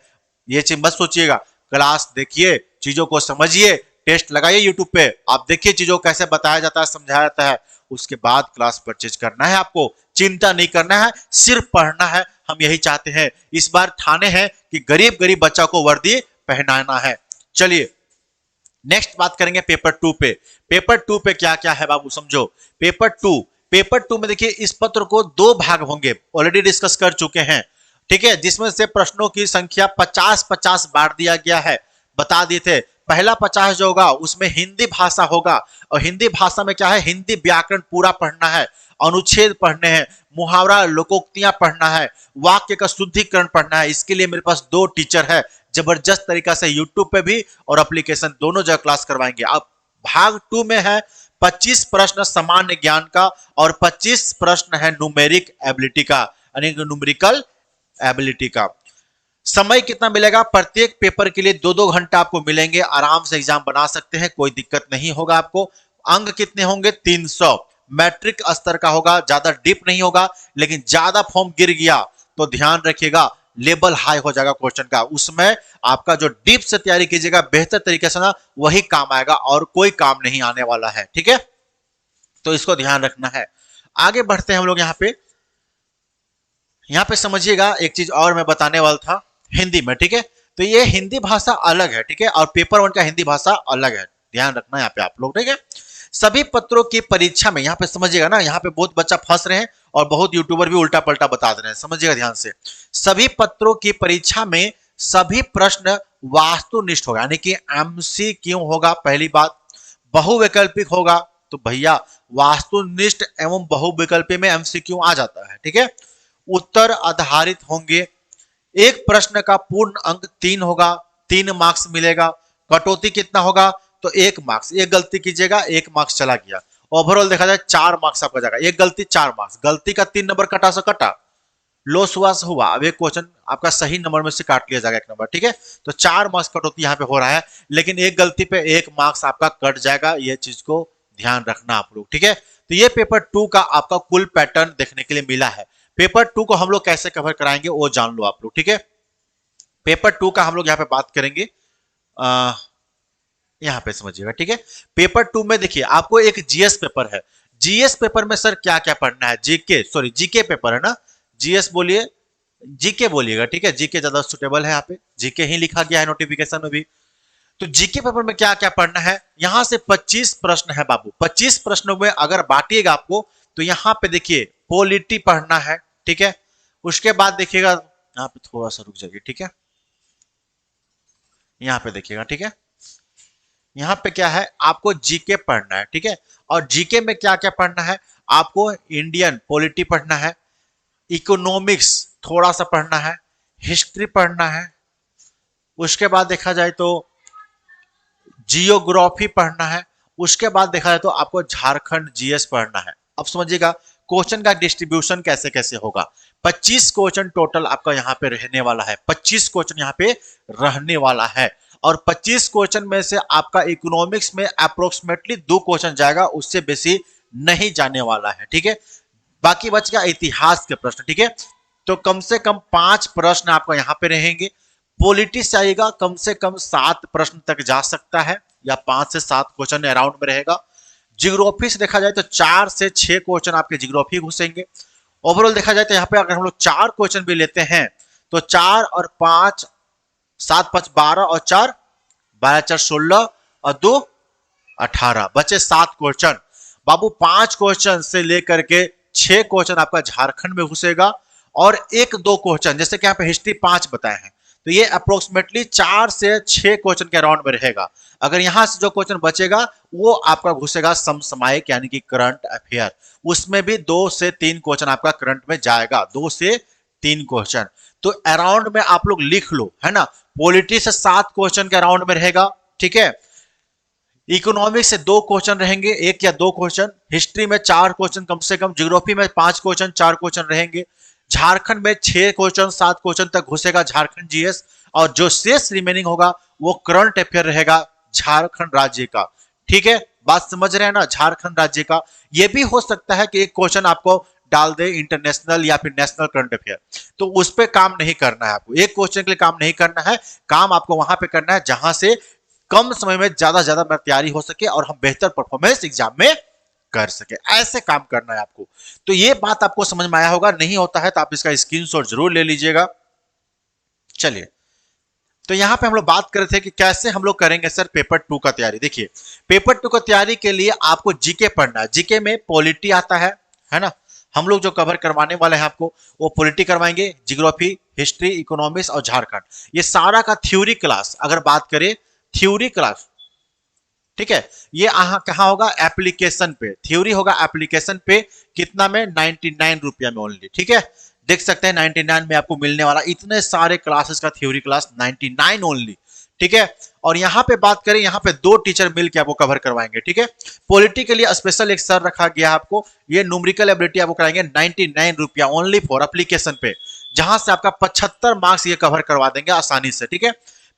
ये चीज मत सोचिएगा। क्लास देखिए, चीजों को समझिए, टेस्ट लगाइए यूट्यूब पे, आप देखिए चीजों को कैसे बताया जाता है, समझाया जाता है, उसके बाद क्लास परचेज करना है आपको। चिंता नहीं करना है, सिर्फ पढ़ना है। हम यही चाहते हैं, इस बार ठाने हैं कि गरीब गरीब बच्चा को वर्दी पहनाना है। चलिए नेक्स्ट बात करेंगे पेपर 2 पे। पेपर 2 पे क्या क्या है बाबू समझो। पेपर 2 में देखिए, इस पत्र को 2 भाग होंगे, ऑलरेडी डिस्कस कर चुके हैं, ठीक है, जिसमें से प्रश्नों की संख्या 50-50 बांट दिया गया है, बता दिए थे। पहला 50 जो होगा उसमें हिंदी भाषा होगा, और हिंदी भाषा में क्या है, हिंदी व्याकरण पूरा पढ़ना है, अनुच्छेद पढ़ने हैं, मुहावरा लोकोक्तियां पढ़ना है, वाक्य का शुद्धिकरण पढ़ना है। इसके लिए मेरे पास 2 टीचर है, जबरदस्त तरीका से यूट्यूब पे भी और एप्लीकेशन दोनों जगह क्लास करवाएंगे। अब भाग 2 में है 25 प्रश्न सामान्य ज्ञान का और 25 प्रश्न है न्यूमेरिक एबिलिटी का, यानी न्यूमेरिकल एबिलिटी का। समय कितना मिलेगा, प्रत्येक पेपर के लिए 2-2 घंटा आपको मिलेंगे, आराम से एग्जाम बना सकते हैं, कोई दिक्कत नहीं होगा आपको। अंक कितने होंगे, 300, मैट्रिक स्तर का होगा, ज्यादा डीप नहीं होगा, लेकिन ज्यादा फॉर्म गिर गया तो ध्यान रखिएगा लेवल हाई हो जाएगा क्वेश्चन का, उसमें आपका जो डीप से तैयारी कीजिएगा बेहतर तरीके से ना, वही काम आएगा और कोई काम नहीं आने वाला है, ठीक है। तो इसको ध्यान रखना है। आगे बढ़ते हैं हम लोग यहाँ पे समझिएगा एक चीज और मैं बताने वाला था हिंदी में, ठीक है। तो ये हिंदी भाषा अलग है, ठीक है, और पेपर 1 का हिंदी भाषा अलग है, ध्यान रखना यहाँ पे आप लोग, ठीक है। सभी पत्रों की परीक्षा में, यहाँ पे समझिएगा ना, यहाँ पे बहुत बच्चा फंस रहे हैं और बहुत यूट्यूबर भी उल्टा पलटा बता दे रहे हैं, समझिएगा ध्यान से। सभी पत्रों की परीक्षा में सभी प्रश्न वास्तुनिष्ठ होगा, यानी कि एमसीक्यू होगा, पहली बात। बहुविकल्पिक होगा, तो भैया वास्तुनिष्ठ एवं बहुविकल्पी में एमसीक्यू आ जाता है, ठीक है। उत्तर आधारित होंगे, एक प्रश्न का पूर्ण अंक 3 होगा, 3 मार्क्स मिलेगा। कटौती कितना होगा, तो 1 मार्क्स, एक गलती कीजिएगा 1 मार्क्स चला गया। ओवरऑल देखा जाए 4 मार्क्स आपका जाएगा, एक गलती 4 मार्क्स, गलती का 3 नंबर कटा से कटा, लॉस हुआ, अब एक क्वेश्चन आपका सही नंबर में से काट लिया जाएगा 1 नंबर, ठीक है। तो 4 मार्क्स कटौती यहाँ पे हो रहा है, लेकिन एक गलती पे 1 मार्क्स आपका कट जाएगा, ये चीज को ध्यान रखना आप लोग, ठीक है। तो ये पेपर 2 का आपका कुल पैटर्न देखने के लिए मिला है। पेपर 2 को हम लोग कैसे कवर कराएंगे वो जान लो आप लोग, ठीक है। पेपर 2 का हम लोग यहाँ पे बात करेंगे, यहाँ पे समझिएगा, ठीक है। पेपर 2 में देखिए आपको एक जीएस पेपर है। जीएस पेपर में सर क्या क्या पढ़ना है, जीके पेपर है ना, जीएस बोलिए, जीके बोलिएगा, ठीक है, जीके ज्यादा सुटेबल है, यहाँ पे जीके ही लिखा गया है नोटिफिकेशन में भी। तो जीके पेपर में क्या क्या पढ़ना है, यहां से 25 प्रश्न है बाबू। 25 प्रश्नों में अगर बांटिएगा आपको, तो यहाँ पे देखिए पॉलिटी पढ़ना है, ठीक है। उसके बाद देखिएगा, यहाँ पे थोड़ा सा रुक जाइए, ठीक है, यहाँ पे देखिएगा, ठीक है। यहाँ पे क्या है, आपको जीके पढ़ना है, ठीक है। और जीके में क्या क्या पढ़ना है, आपको इंडियन पॉलिटी पढ़ना है, इकोनॉमिक्स थोड़ा सा पढ़ना है, हिस्ट्री पढ़ना है, उसके बाद देखा जाए तो जियोग्राफी पढ़ना है, उसके बाद देखा जाए तो आपको झारखंड जीएस पढ़ना है। अब समझिएगा क्वेश्चन का डिस्ट्रीब्यूशन कैसे कैसे होगा। 25 क्वेश्चन टोटल आपका यहाँ पे रहने वाला है, 25 क्वेश्चन यहाँ पे रहने वाला है। और 25 क्वेश्चन में से आपका इकोनॉमिक्स में अप्रोक्सीमेटली 2 क्वेश्चन जाएगा, उससे बेसी नहीं जाने वाला है, ठीक है। बाकी बच गया इतिहास के प्रश्न, ठीक है। तो कम से कम 5 प्रश्न आपका यहाँ पे रहेंगे। पॉलिटिक्स आएगा, कम से कम 7 प्रश्न तक जा सकता है, या 5 से 7 क्वेश्चन अराउंड में रहेगा। जियोग्राफी से देखा जाए तो 4 से 6 क्वेश्चन आपके जियोग्राफी घुसेंगे। ओवरऑल देखा जाए तो यहाँ पे अगर हम लोग 4 क्वेश्चन भी लेते हैं तो 4 और 5, 7 5 12 और 4 12 4 16 और 2 18, बचे 7 क्वेश्चन। बाबू 5 क्वेश्चन से लेकर के 6 क्वेश्चन आपका झारखंड में घुसेगा, और 1-2 क्वेश्चन, जैसे कि यहाँ पे हिस्ट्री 5 बताए हैं, तो ये अप्रोक्सीमेटली 4 से 6 क्वेश्चन के अराउंड में रहेगा। अगर यहां से जो क्वेश्चन बचेगा वो आपका घुसेगा समसामयिक, यानी कि करंट अफेयर, उसमें भी 2 से 3 क्वेश्चन आपका करंट में जाएगा, 2 से 3 क्वेश्चन। तो अराउंड में आप लोग लिख लो, है ना। पॉलिटी से 7 क्वेश्चन के अराउंड में रहेगा, ठीक है। इकोनॉमिक्स से 2 क्वेश्चन रहेंगे, 1 या 2 क्वेश्चन। हिस्ट्री में 4 क्वेश्चन कम से कम। ज्योग्राफी में 5 क्वेश्चन, 4 क्वेश्चन रहेंगे। झारखंड में 6 क्वेश्चन, 7 क्वेश्चन तक घुसेगा झारखंड जीएस। और जो शेष रिमेनिंग होगा वो करंट अफेयर रहेगा झारखंड राज्य का। ठीक है, बात समझ रहे हैं ना, झारखंड राज्य का। ये भी हो सकता है कि एक क्वेश्चन आपको डाल दे इंटरनेशनल या फिर नेशनल करंट अफेयर, तो उस पर काम नहीं करना है आपको। एक क्वेश्चन के लिए काम नहीं करना है, काम आपको वहां पे करना है जहां से कम समय में ज्यादा ज्यादा तैयारी हो सके और हम बेहतर परफॉर्मेंस एग्जाम में कर सके, ऐसे काम करना है आपको। तो ये बात आपको समझ में आया होगा, नहीं होता है तो आप इसका स्क्रीनशॉट जरूर ले लीजिएगा। चलिए, तो यहां पे हम लोग बात कर रहे थे कि कैसे हम लोग करेंगे सर पेपर 2 का तैयारी। देखिए, पेपर 2 का तैयारी के लिए आपको जीके पढ़ना है। जीके में पॉलिटी आता है ना। हम लोग जो कवर करवाने वाले हैं आपको, वो पॉलिटी करवाएंगे, जियोग्राफी, हिस्ट्री, इकोनॉमिक्स और झारखंड, ये सारा का थ्योरी क्लास अगर बात करें, थ्योरी क्लास। ठीक है, ये कहां होगा, एप्लीकेशन पे। थ्योरी होगा एप्लीकेशन पे, कितना में, 99 रुपया में ओनली। ठीक है, देख सकते हैं 99 में आपको मिलने वाला इतने सारे क्लासेस का थ्योरी क्लास, 99 ओनली। ठीक है, और यहां पे बात करें, यहां पे 2 टीचर मिलकर आपको कवर करवाएंगे। ठीक है, पॉलिटी के लिए स्पेशल एक सर रखा गया आपको, ये न्यूमेरिकल एबिलिटी आपको कराएंगे 99 रुपया ओनली फॉर एप्लीकेशन पे, जहां से आपका 75 मार्क्स ये कवर करवा देंगे आसानी से। ठीक है,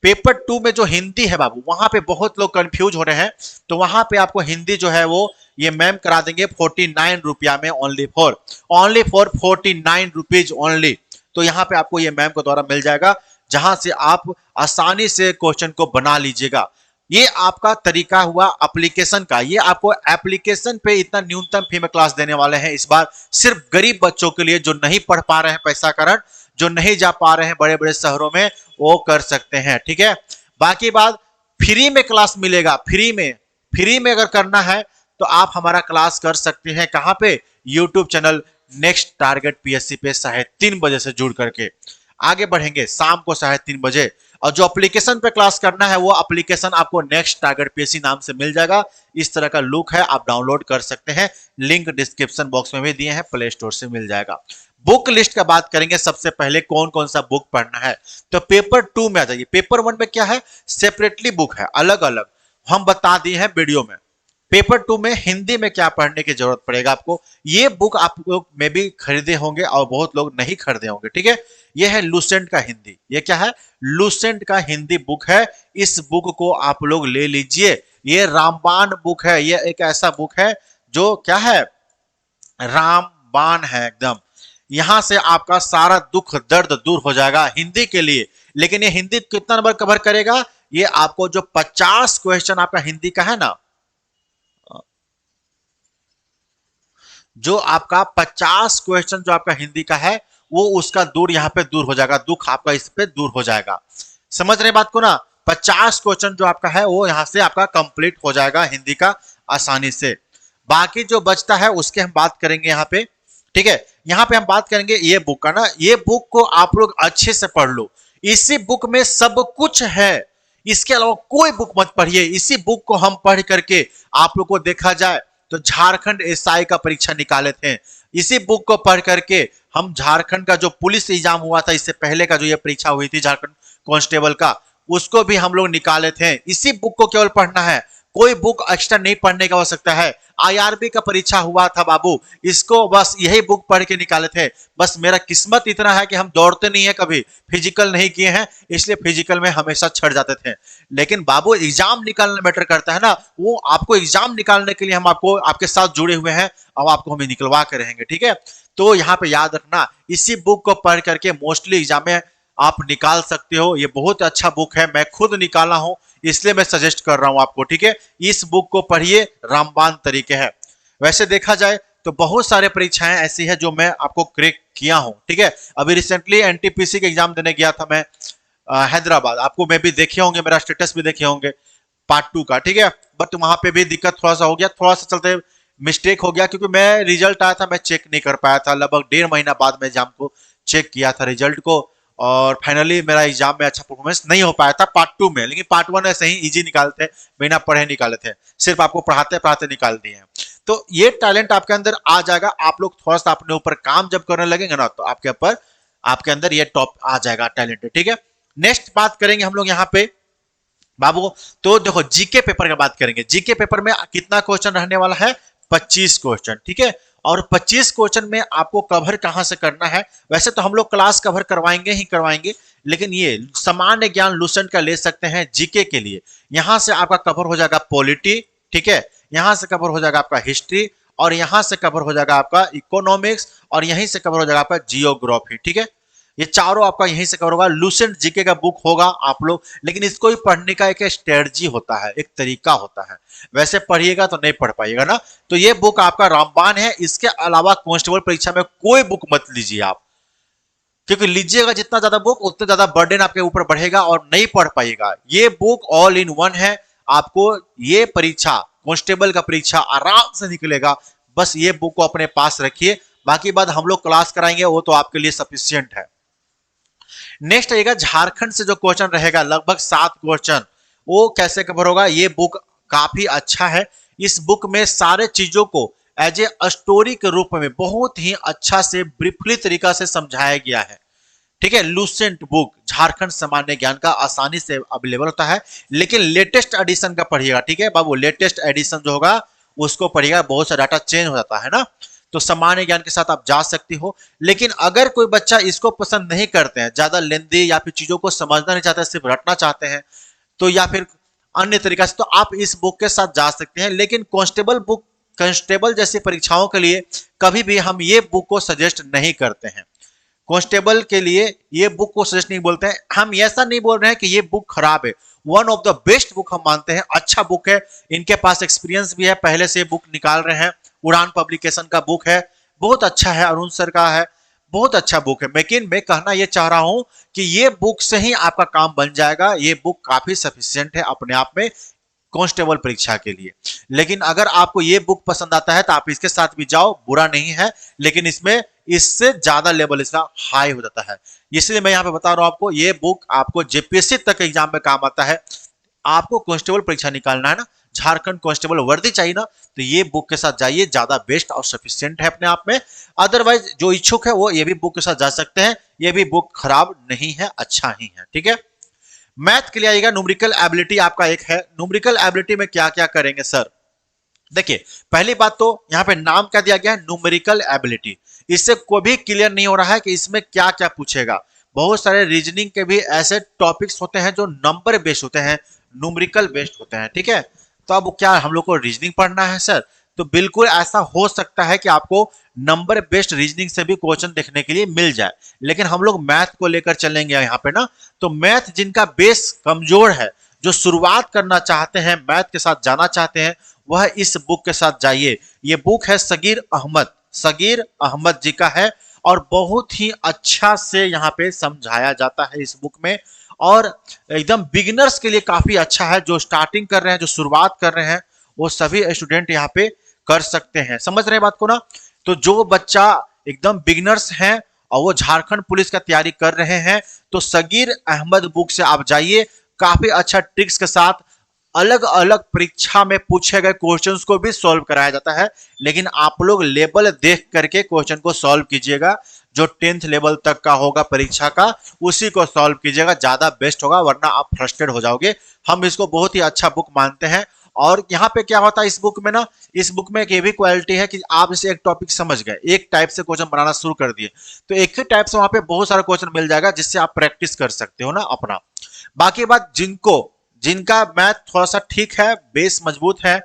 पेपर 2 में जो हिंदी है बाबू, वहां पे बहुत लोग कंफ्यूज हो रहे हैं, तो वहां पे आपको हिंदी जो है वो ये मैम करा देंगे 49 रुपया में, ओनली फॉर 49 रुपीज ओनली। तो यहां पे आपको ये मैम के द्वारा मिल जाएगा, जहां से आप आसानी से क्वेश्चन को बना लीजिएगा। ये आपका तरीका हुआ एप्लीकेशन का। ये आपको एप्लीकेशन पे इतना न्यूनतम फी में क्लास देने वाले हैं इस बार, सिर्फ गरीब बच्चों के लिए, जो नहीं पढ़ पा रहे हैं पैसा कारण, जो नहीं जा पा रहे हैं बड़े बड़े शहरों में, वो कर सकते हैं। ठीक है, बाकी बात, फ्री में क्लास मिलेगा। फ्री में अगर करना है तो आप हमारा क्लास कर सकते हैं कहां पे, YouTube channel next target PSC पे 3:30 बजे से जुड़ करके आगे बढ़ेंगे, शाम को 3:30 बजे। और जो एप्लीकेशन पे क्लास करना है, वो एप्लीकेशन आपको नेक्स्ट टारगेट पीएससी नाम से मिल जाएगा। इस तरह का लुक है, आप डाउनलोड कर सकते हैं, लिंक डिस्क्रिप्शन बॉक्स में भी दिए हैं, प्ले स्टोर से मिल जाएगा। बुक लिस्ट का बात करेंगे, सबसे पहले कौन कौन सा बुक पढ़ना है, तो पेपर 2 में आ जाइए। पेपर 1 में क्या है, सेपरेटली बुक है, अलग अलग हम बता दिए हैं वीडियो में। पेपर 2 में हिंदी में क्या पढ़ने की जरूरत पड़ेगा आपको, ये बुक आप लोग में भी खरीदे होंगे और बहुत लोग नहीं खरीदे होंगे। ठीक है, ये है लूसेंट का हिंदी। ये क्या है, लूसेंट का हिंदी बुक है। इस बुक को आप लोग ले लीजिए। ये रामबाण बुक है, ये एक ऐसा बुक है जो क्या है, रामबाण है एकदम। यहां से आपका सारा दुख दर्द दूर हो जाएगा हिंदी के लिए। लेकिन ये हिंदी कितना नंबर कवर करेगा, ये आपको जो 50 क्वेश्चन आपका हिंदी का है ना, जो आपका 50 क्वेश्चन जो आपका हिंदी का है, वो उसका दूर यहां पे दूर हो जाएगा, दुख आपका इस पे दूर हो जाएगा। समझ रहे बात को ना, 50 क्वेश्चन जो आपका है वो यहां से आपका कंप्लीट हो जाएगा हिंदी का आसानी से। बाकी जो बचता है उसके हम बात करेंगे यहाँ पे। ठीक है, यहां पे हम बात करेंगे ये बुक का ना, ये बुक को आप लोग अच्छे से पढ़ लो। इसी बुक में सब कुछ है, इसके अलावा कोई बुक मत पढ़िए। इसी बुक को हम पढ़ करके आप लोग को देखा जाए तो झारखंड एसआई का परीक्षा निकाले थे। इसी बुक को पढ़ करके हम झारखंड का जो पुलिस एग्जाम हुआ था, इससे पहले का जो ये परीक्षा हुई थी झारखंड कांस्टेबल का, उसको भी हम लोग निकाले थे। इसी बुक को केवल पढ़ना है, कोई बुक एक्स्ट्रा नहीं पढ़ने का आवश्यकता है। आईआरबी का परीक्षा हुआ था बाबू, इसको बस यही बुक पढ़ के निकाले थे। बस मेरा किस्मत इतना है कि हम दौड़ते नहीं है, कभी फिजिकल नहीं किए हैं, इसलिए फिजिकल में हमेशा छड़ जाते थे। लेकिन बाबू एग्जाम निकालना मैटर करता है ना, वो आपको एग्जाम निकालने के लिए हम आपको आपके साथ जुड़े हुए हैं, अब आपको हमें निकलवा के रहेंगे। ठीक है, तो यहाँ पे याद रखना, इसी बुक को पढ़ करके मोस्टली एग्जाम में आप निकाल सकते हो। ये बहुत अच्छा बुक है, मैं खुद निकाला हूं, इसलिए मैं सजेस्ट कर रहा हूं आपको। ठीक है, इस बुक को पढ़िए, रामबाण तरीके है। वैसे देखा जाए तो बहुत सारे परीक्षाएं ऐसी है जो मैं आपको क्रैक किया हूं। ठीक है, अभी रिसेंटली एनटीपीसी के एग्जाम देने गया था मैं हैदराबाद, आपको मैं भी देखे होंगे, मेरा स्टेटस भी देखे होंगे पार्ट 2 का। ठीक है, बट वहां पे भी दिक्कत थोड़ा सा हो गया, थोड़ा सा चलते मिस्टेक हो गया, क्योंकि मैं रिजल्ट आया था, मैं चेक नहीं कर पाया था। लगभग 1.5 महीना बाद में एग्जाम को चेक किया था रिजल्ट को, और फाइनली मेरा एग्जाम में अच्छा परफॉर्मेंस नहीं हो पाया था पार्ट 2 में। लेकिन पार्ट 1 ऐसे ही इजी निकालते, बिना पढ़े निकाले थे, सिर्फ आपको पढ़ाते पढ़ाते निकाल दिए हैं। तो ये टैलेंट आपके अंदर आ जाएगा। आप लोग थोड़ा सा अपने ऊपर काम जब करने लगेंगे ना, तो आपके अंदर ये टॉप आ जाएगा टैलेंट। ठीक है, नेक्स्ट बात करेंगे हम लोग यहाँ पे बाबू। तो देखो जीके पेपर की बात करेंगे, जीके पेपर में कितना क्वेश्चन रहने वाला है, 25 क्वेश्चन, ठीक है। और 25 क्वेश्चन में आपको कवर कहां से करना है, वैसे तो हम लोग क्लास कवर करवाएंगे ही करवाएंगे, लेकिन ये सामान्य ज्ञान लूसेंट का ले सकते हैं जीके के लिए। यहां से आपका कवर हो जाएगा पॉलिटी, ठीक है, यहां से कवर हो जाएगा आपका हिस्ट्री, और यहां से कवर हो जाएगा आपका इकोनॉमिक्स, और यहीं से कवर हो जाएगा आपका जियोग्राफी, ठीक है। ये चारों आपका यहीं से कवर होगा। लूसेंट जीके का बुक होगा आप लोग, लेकिन इसको ही पढ़ने का एक स्ट्रेटजी होता है, एक तरीका होता है, वैसे पढ़िएगा तो नहीं पढ़ पाइएगा ना। तो ये बुक आपका रामबाण है। इसके अलावा कांस्टेबल परीक्षा में कोई बुक मत लीजिए आप, क्योंकि लीजिएगा जितना ज्यादा बुक उतना ज्यादा बर्डन आपके ऊपर बढ़ेगा और नहीं पढ़ पाइएगा। ये बुक ऑल इन वन है, आपको ये परीक्षा कांस्टेबल का परीक्षा आराम से निकलेगा। बस ये बुक को अपने पास रखिए, बाकी बात हम लोग क्लास कराएंगे वो तो आपके लिए सफिशियंट है। नेक्स्ट आएगा झारखंड से जो क्वेश्चन रहेगा, लगभग 7 क्वेश्चन, वो कैसे कवर होगा। ये बुक काफी अच्छा है। इस बुक में सारे चीजों को एज ए स्टोरी के रूप में बहुत ही अच्छा से ब्रीफली तरीका से समझाया गया है, ठीक है। लूसेंट बुक झारखंड सामान्य ज्ञान का आसानी से अवेलेबल होता है, लेकिन लेटेस्ट एडिशन का पढ़िएगा, ठीक है बाबू। लेटेस्ट एडिशन जो होगा उसको पढ़िएगा, बहुत सा डाटा चेंज हो जाता है ना। तो सामान्य ज्ञान के साथ आप जा सकती हो, लेकिन अगर कोई बच्चा इसको पसंद नहीं करते हैं, ज्यादा लेंदी या फिर चीजों को समझना नहीं चाहते, सिर्फ रटना चाहते हैं, तो या फिर अन्य तरीका से, तो आप इस बुक के साथ जा सकते हैं। लेकिन कांस्टेबल जैसी परीक्षाओं के लिए कभी भी हम ये बुक को सजेस्ट नहीं करते हैं। कांस्टेबल के लिए ये बुक को सजेस्ट नहीं बोलते हैं। हम ऐसा नहीं बोल रहे हैं कि ये बुक खराब है, one of the best book हम मानते हैं, अच्छा बुक है। इनके पास एक्सपीरियंस भी है, पहले से बुक निकाल रहे हैं। उड़ान पब्लिकेशन का बुक है, बहुत अच्छा है, अरुण सर का है, बहुत अच्छा बुक है। लेकिन मैं कहना यह चाह रहा हूं कि ये बुक से ही आपका काम बन जाएगा। ये बुक काफी सफिशिएंट है अपने आप में कांस्टेबल परीक्षा के लिए। लेकिन अगर आपको ये बुक पसंद आता है तो आप इसके साथ भी जाओ, बुरा नहीं है, लेकिन इसमें इससे ज्यादा लेवल इसका हाई हो जाता है। इसलिए मैं यहां पे बता रहा हूं आपको, ये बुक आपको जेपीएससी तक एग्जाम में काम आता है। आपको कांस्टेबल परीक्षा निकालना है ना, झारखंड कांस्टेबल वर्दी चाहिए ना, तो ये बुक के साथ जाइए, ज्यादा बेस्ट और सफिशिएंट है अपने आप में। अदरवाइज जो इच्छुक है वो ये भी बुक के साथ जा सकते हैं, ये भी बुक खराब नहीं है, अच्छा ही है, ठीक है। मैथ के लिए आइएगा, न्यूमेरिकल एबिलिटी आपका एक है। न्यूमेरिकल एबिलिटी में क्या क्या करेंगे सर, देखिए पहली बात तो यहाँ पे नाम क्या दिया गया है, न्यूमेरिकल एबिलिटी। इससे कोई भी क्लियर नहीं हो रहा है कि इसमें क्या क्या पूछेगा। बहुत सारे रीजनिंग के भी ऐसे टॉपिक्स होते हैं जो नंबर बेस्ड होते हैं, न्यूमेरिकल बेस्ड होते हैं, ठीक है। तो अब क्या हम लोग को रीजनिंग पढ़ना है सर, तो बिल्कुल ऐसा हो सकता है कि आपको नंबर बेस्ड रीजनिंग से भी क्वेश्चन देखने के लिए मिल जाए, लेकिन हम लोग मैथ को लेकर चलेंगे यहाँ पे ना। तो मैथ जिनका बेस कमजोर है, जो शुरुआत करना चाहते हैं, मैथ के साथ जाना चाहते हैं, वह इस बुक के साथ जाइए। ये बुक है सगीर अहमद जी का है, और बहुत ही अच्छा से यहाँ पे समझाया जाता है इस बुक में, और एकदम बिगिनर्स के लिए काफी अच्छा है। जो स्टार्टिंग कर रहे हैं, जो शुरुआत कर रहे हैं, वो सभी स्टूडेंट यहाँ पे कर सकते हैं। समझ रहे हैं बात को ना। तो जो बच्चा एकदम बिगिनर्स हैं और वो झारखंड पुलिस का तैयारी कर रहे हैं, तो सगीर अहमद बुक से आप जाइए, काफी अच्छा ट्रिक्स के साथ अलग अलग परीक्षा में पूछे गए क्वेश्चंस को भी सॉल्व कराया जाता है। लेकिन आप लोग लेवल देख करके क्वेश्चन को सॉल्व कीजिएगा, जो 10th लेवल तक का होगा परीक्षा का, उसी को सॉल्व कीजिएगा, ज्यादा बेस्ट होगा, वरना आप फ्रस्ट्रेट हो जाओगे। हम इसको बहुत ही अच्छा बुक मानते हैं। और यहाँ पे क्या होता है इस बुक में ना, इस बुक में एक ये भी क्वालिटी है कि आप इसे एक टॉपिक समझ गए, एक टाइप से क्वेश्चन बनाना शुरू कर दिए, तो एक ही टाइप से वहां पे बहुत सारा क्वेश्चन मिल जाएगा, जिससे आप प्रैक्टिस कर सकते हो ना अपना। बाकी बात जिनका मैथ थोड़ा सा ठीक है, बेस मजबूत है,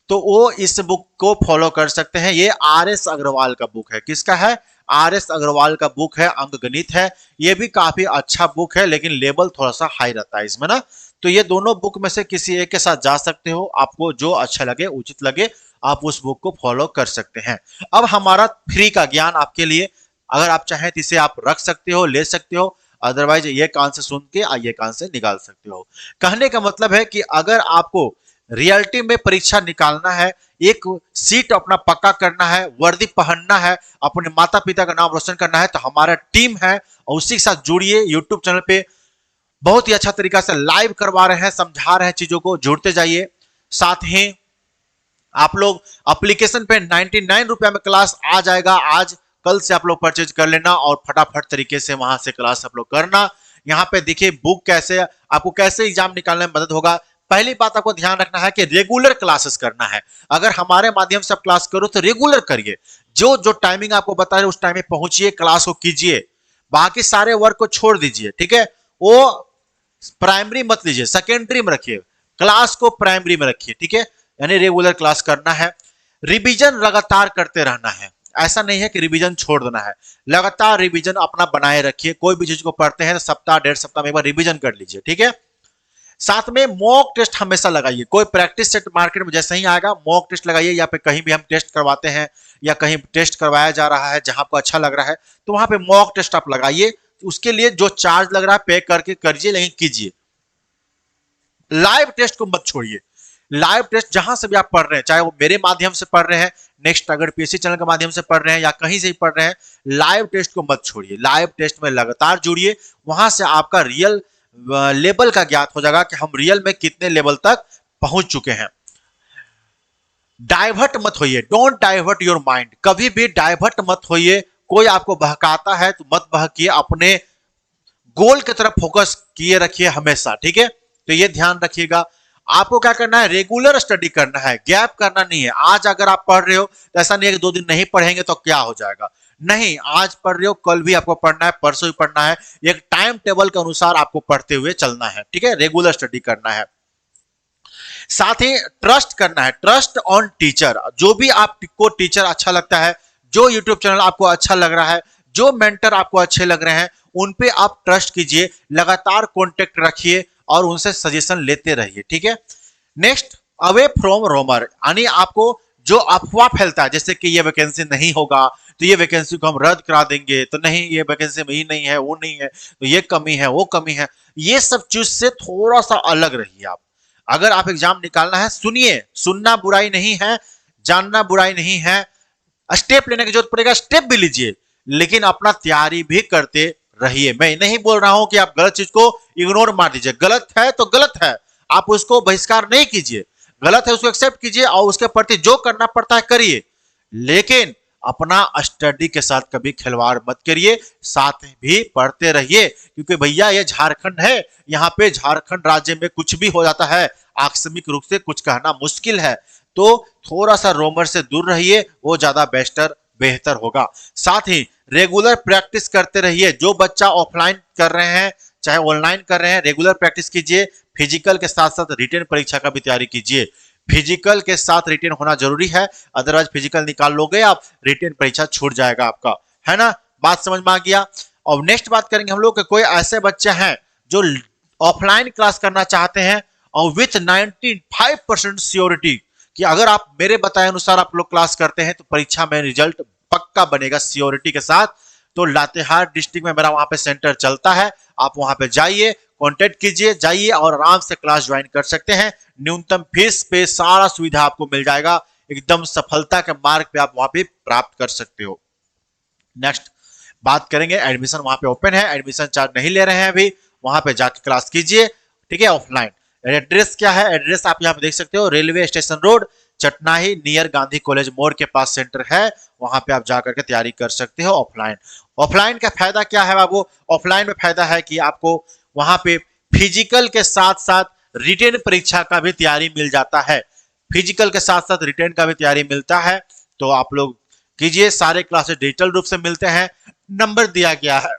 तो वो इस बुक को फॉलो कर सकते हैं। ये आर.एस. अग्रवाल का बुक है। किसका है, आर.एस. अग्रवाल का बुक है, अंकगणित है। ये भी काफी अच्छा बुक है, लेकिन लेवल थोड़ा सा हाई रहता है इसमें ना। तो ये दोनों बुक में से किसी एक के साथ जा सकते हो, आपको जो अच्छा लगे, उचित लगे, आप उस बुक को फॉलो कर सकते हैं। अब हमारा फ्री का ज्ञान आपके लिए, अगर आप चाहें तो इसे आप रख सकते हो, ले सकते हो, अदरवाइज ये कान से सुन के ये कान से निकाल सकते हो। कहने का मतलब है कि अगर आपको रियलिटी में परीक्षा निकालना है, एक सीट अपना पक्का करना है, वर्दी पहनना है, अपने माता पिता का नाम रोशन करना है, तो हमारा टीम है, और उसी के साथ जुड़िए। यूट्यूब चैनल पे बहुत ही अच्छा तरीका से लाइव करवा रहे हैं, समझा रहे हैं चीजों को, जुड़ते जाइए। साथ ही आप लोग एप्लीकेशन पे 99 रुपया में क्लास आ जाएगा। आज कल से आप लोग परचेज कर लेना और फटाफट तरीके से वहां से क्लास आप लोग करना। यहाँ पे देखिए बुक कैसे आपको कैसे एग्जाम निकालने में मदद होगा। पहली बात आपको ध्यान रखना है कि रेगुलर क्लासेस करना है। अगर हमारे माध्यम से आप क्लास करो तो रेगुलर करिए, जो जो टाइमिंग आपको बता रहे उस टाइम में पहुंचिए, क्लास को कीजिए, बाकी सारे वर्क को छोड़ दीजिए, ठीक है। वो प्राइमरी मत लीजिए, सेकेंडरी में रखिए, क्लास को प्राइमरी में रखिए, ठीक है। यानी रेगुलर क्लास करना है। रिवीजन लगातार करते रहना है, ऐसा नहीं है कि रिवीजन छोड़ देना है, लगातार रिवीजन अपना बनाए रखिए। कोई भी चीज को पढ़ते हैं तो सप्ताह डेढ़ सप्ताह में एक बार रिवीजन कर लीजिए, ठीक है। साथ में मॉक टेस्ट हमेशा लगाइए। कोई प्रैक्टिस सेट मार्केट में जैसे ही आएगा मॉक टेस्ट लगाइए, या पे कहीं भी हम टेस्ट करवाते हैं या कहीं टेस्ट करवाया जा रहा है जहां आपको अच्छा लग रहा है तो वहां पे मॉक टेस्ट आप लगाइए। उसके लिए जो चार्ज लग रहा है पे करके करिए, लेकिन कीजिए। लाइव टेस्ट को मत छोड़िए। लाइव टेस्ट जहां से भी आप पढ़ रहे हैं, चाहे वो मेरे माध्यम से पढ़ रहे हैं, नेक्स्ट अगर पीएससी चैनल के माध्यम से पढ़ रहे हैं या कहीं से भी पढ़ रहे हैं, लाइव टेस्ट को मत छोड़िए। लाइव टेस्ट में लगातार जुड़िए, वहां से आपका रियल लेवल का ज्ञात हो जाएगा कि हम रियल में कितने लेवल तक पहुंच चुके हैं। डाइवर्ट मत होइए, डोंट डाइवर्ट योर माइंड। कभी भी डाइवर्ट मत होइए। कोई आपको बहकाता है तो मत बहकिए, अपने गोल की तरफ फोकस किए रखिए हमेशा, ठीक है। तो ये ध्यान रखिएगा। आपको क्या करना है, रेगुलर स्टडी करना है, गैप करना नहीं है। आज अगर आप पढ़ रहे हो तो ऐसा नहीं है कि 2 दिन नहीं पढ़ेंगे तो क्या हो जाएगा, नहीं, आज पढ़ रहे हो कल भी आपको पढ़ना है, परसों भी पढ़ना है। एक टाइम टेबल के अनुसार आपको पढ़ते हुए चलना है, ठीक है। रेगुलर स्टडी करना है। साथ ही ट्रस्ट करना है, ट्रस्ट ऑन टीचर। जो भी आपको टीचर अच्छा लगता है, जो यूट्यूब चैनल आपको अच्छा लग रहा है, जो मेंटर आपको अच्छे लग रहे हैं, उन पे आप ट्रस्ट कीजिए, लगातार कॉन्टेक्ट रखिए और उनसे सजेशन लेते रहिए, ठीक है। नेक्स्ट, अवे फ्रॉम रोमर, यानी आपको जो अफवाह फैलता है जैसे कि ये वैकेंसी नहीं होगा तो ये वैकेंसी को हम रद्द करा देंगे, तो नहीं ये वैकेंसी में ही नहीं है, वो नहीं है, तो ये कमी है, वो कमी है, ये सब चीज से थोड़ा सा अलग रहिए आप। अगर आप एग्जाम निकालना है, सुनिए, सुनना बुराई नहीं है, जानना बुराई नहीं है, स्टेप लेने की जरूरत पड़ेगा स्टेप भी लीजिए, लेकिन अपना तैयारी भी करते रहिए। मैं नहीं बोल रहा हूं कि आप गलत चीज को इग्नोर मार दीजिए, गलत है तो गलत है, आप उसको बहिष्कार नहीं कीजिए, गलत है उसको एक्सेप्ट कीजिए और उसके प्रति जो करना पड़ता है करिए, लेकिन अपना स्टडी के साथ कभी खिलवाड़ मत करिए, साथ भी पढ़ते रहिए। क्योंकि भैया ये झारखंड है, यहाँ पे झारखंड राज्य में कुछ भी हो जाता है, आकस्मिक रूप से कुछ कहना मुश्किल है, तो थोड़ा सा रोमर से दूर रहिए, वो ज्यादा बेहतर होगा। साथ ही रेगुलर प्रैक्टिस करते रहिए। जो बच्चा ऑफलाइन कर रहे हैं चाहे ऑनलाइन कर रहे हैं, रेगुलर प्रैक्टिस कीजिए। फिजिकल के साथ साथ रिटन परीक्षा का भी तैयारी कीजिए। फिजिकल के साथ रिटन होना जरूरी है, अदरवाइज फिजिकल निकाल लोगे आप, रिटन परीक्षा छूट जाएगा आपका, है ना। बात समझ में आ गया। और नेक्स्ट बात करेंगे हम लोग कि कोई ऐसे बच्चे हैं जो ऑफलाइन क्लास करना चाहते हैं और विथ 95% श्योरिटी कि अगर आप मेरे बताए अनुसार आप लोग क्लास करते हैं तो परीक्षा में रिजल्ट पक्का बनेगा श्योरिटी के साथ। तो लातेहार डिस्ट्रिक्ट में मेरा वहां पे सेंटर चलता है, आप वहां पे जाइए, कांटेक्ट कीजिए, जाइए और आराम से क्लास ज्वाइन कर सकते हैं। न्यूनतम फीस पे सारा सुविधा आपको मिल जाएगा, एकदम सफलता के मार्ग पे आप वहां पे प्राप्त कर सकते हो। नेक्स्ट बात करेंगे, एडमिशन वहां पे ओपन है, एडमिशन चार्ज नहीं ले रहे हैं अभी, वहां पे जाके क्लास कीजिए, ठीक है, ऑफलाइन। एड्रेस क्या है, एड्रेस आप यहाँ पे देख सकते हो, railway station road, Chatnahi, near Gandhi college मोड़ के पास सेंटर है, वहां पे आप जाकर के तैयारी कर सकते हो ऑफलाइन। ऑफलाइन का फायदा क्या है बाबू, ऑफलाइन में फायदा है कि आपको वहां पे फिजिकल के साथ साथ रिटेन परीक्षा का भी तैयारी मिल जाता है, फिजिकल के साथ साथ रिटेन का भी तैयारी मिलता है। तो आप लोग कीजिए, सारे क्लासेस डिजिटल रूप से मिलते हैं, नंबर दिया गया है।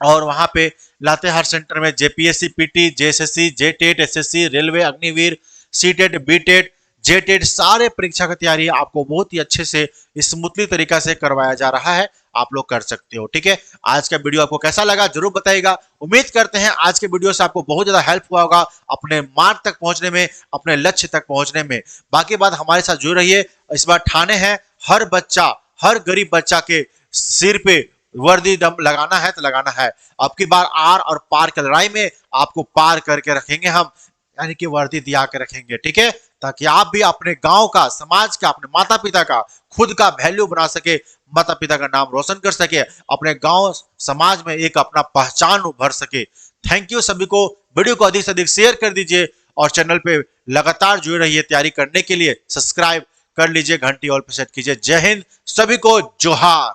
और वहां पे लातेहार सेंटर में JPSC, PT, JSSC, JTET, SSC, railway, Agniveer, CTET, BTET, JTET, सारे परीक्षा की तैयारी आपको बहुत ही अच्छे से स्मूथली तरीका से करवाया जा रहा है, आप लोग कर सकते हो, ठीक है। आज का वीडियो आपको कैसा लगा जरूर बताइएगा। उम्मीद करते हैं आज के वीडियो से आपको बहुत ज्यादा हेल्प हुआ होगा अपने मार्ग तक पहुंचने में, अपने लक्ष्य तक पहुंचने में। बाकी बात हमारे साथ जुड़ रहिए। इस बार ठाने हैं, हर बच्चा, हर गरीब बच्चा के सिर पे वर्दी दम लगाना है तो लगाना है। अब की बार आर और पार की लड़ाई में आपको पार करके रखेंगे हम, यानी कि वर्दी दिया के रखेंगे, ठीक है, ताकि आप भी अपने गांव का, समाज का, अपने माता पिता का, खुद का वैल्यू बना सके, माता पिता का नाम रोशन कर सके, अपने गांव समाज में एक अपना पहचान उभर सके। थैंक यू सभी को। वीडियो को अधिक से अधिक शेयर कर दीजिए और चैनल पे लगातार जुड़े रहिए। तैयारी करने के लिए सब्सक्राइब कर लीजिए, घंटी ऑल पे सेट कीजिए। जय हिंद, सभी को जोहार।